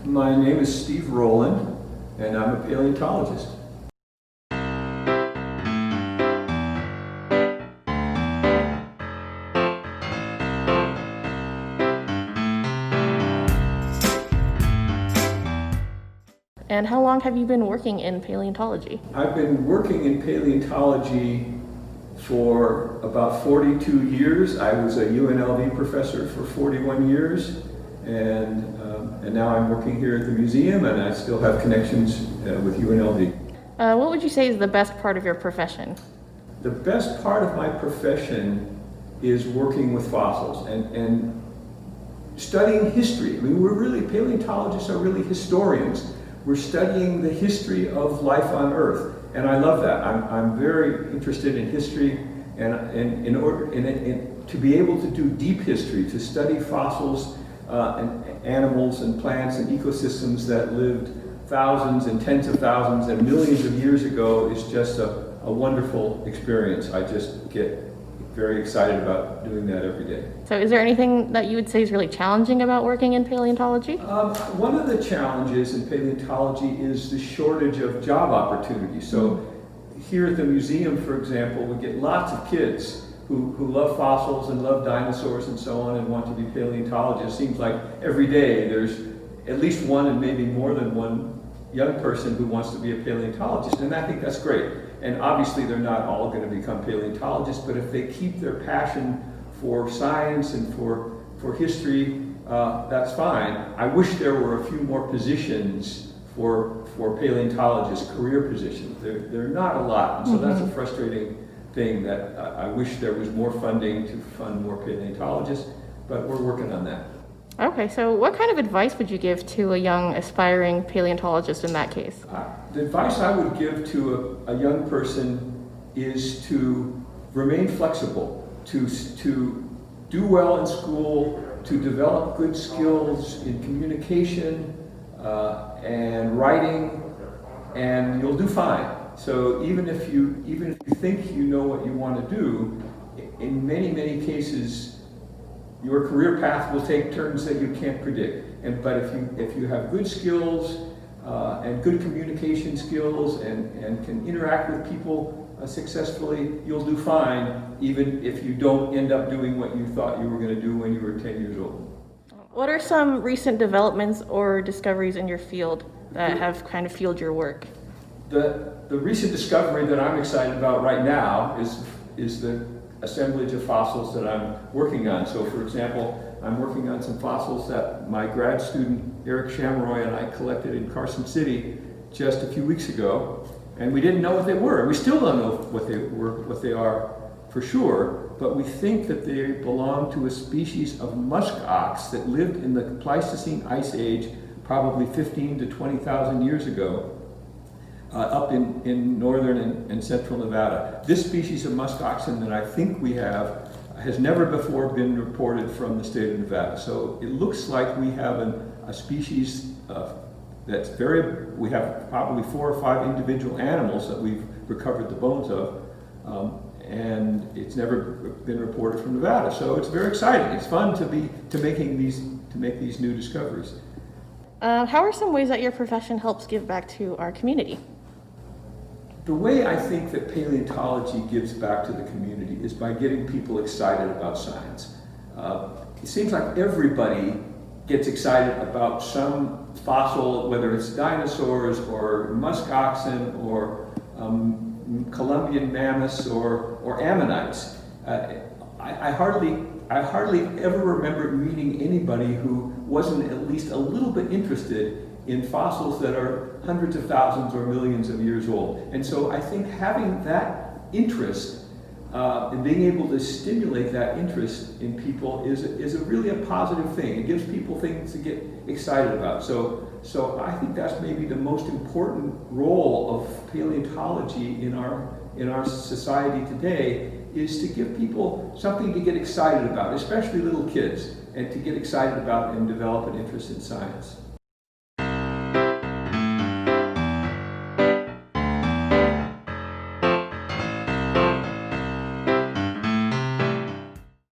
My name is Steve Rowland, and I'm a paleontologist. And how long have you been working in paleontology? I've been working in paleontology for about 42 years. I was a UNLV professor for 41 years, and now I'm working here at the museum, and I still have connections with UNLV. What would you say is the best part of your profession? The best part of my profession is working with fossils and studying history. I mean, paleontologists are really historians. We're studying the history of life on Earth, and I love that. I'm very interested in history, and to be able to do deep history, to study fossils and animals and plants and ecosystems that lived thousands and tens of thousands and millions of years ago is just a wonderful experience. I just get very excited about doing that every day. So is there anything that you would say is really challenging about working in paleontology? One of the challenges in paleontology is the shortage of job opportunities. So here at the museum, for example, we get lots of kids who love fossils and love dinosaurs and so on and want to be paleontologists. It seems like every day there's at least one and maybe more than one young person who wants to be a paleontologist, and I think that's great. And obviously they're not all going to become paleontologists, but if they keep their passion for science and for history, that's fine. I wish there were a few more positions for paleontologists, career positions. There are not a lot, and so that's a frustrating thing that I wish there was more funding to fund more paleontologists, but we're working on that. Okay, so what kind of advice would you give to a young aspiring paleontologist in that case? The advice I would give to a young person is to remain flexible, to do well in school, to develop good skills in communication and writing, and you'll do fine. So even if you think you know what you want to do, in many cases, your career path will take turns that you can't predict. But if you have good skills and good communication skills and can interact with people successfully, you'll do fine, even if you don't end up doing what you thought you were going to do when you were 10 years old. What are some recent developments or discoveries in your field that have kind of fueled your work? The recent discovery that I'm excited about right now is the assemblage of fossils that I'm working on. So for example, I'm working on some fossils that my grad student Eric Shamroy and I collected in Carson City just a few weeks ago, and we didn't know what they were. We still don't know what they are for sure, but we think that they belong to a species of musk ox that lived in the Pleistocene Ice Age probably 15 to 20,000 years ago. Up in northern and central Nevada. This species of musk oxen that I think we have has never before been reported from the state of Nevada. So it looks like we have a species we have probably 4 or 5 individual animals that we've recovered the bones of, and it's never been reported from Nevada. So it's very exciting. It's fun to make these new discoveries. How are some ways that your profession helps give back to our community? The way I think that paleontology gives back to the community is by getting people excited about science. It seems like everybody gets excited about some fossil, whether it's dinosaurs or musk oxen or Columbian mammoths or ammonites. I hardly ever remember meeting anybody who wasn't at least a little bit interested in fossils that are hundreds of thousands or millions of years old. And so I think having that interest and being able to stimulate that interest in people is really a positive thing. It gives people things to get excited about. So I think that's maybe the most important role of paleontology in our society today, is to give people something to get excited about, especially little kids, and to get excited about and develop an interest in science.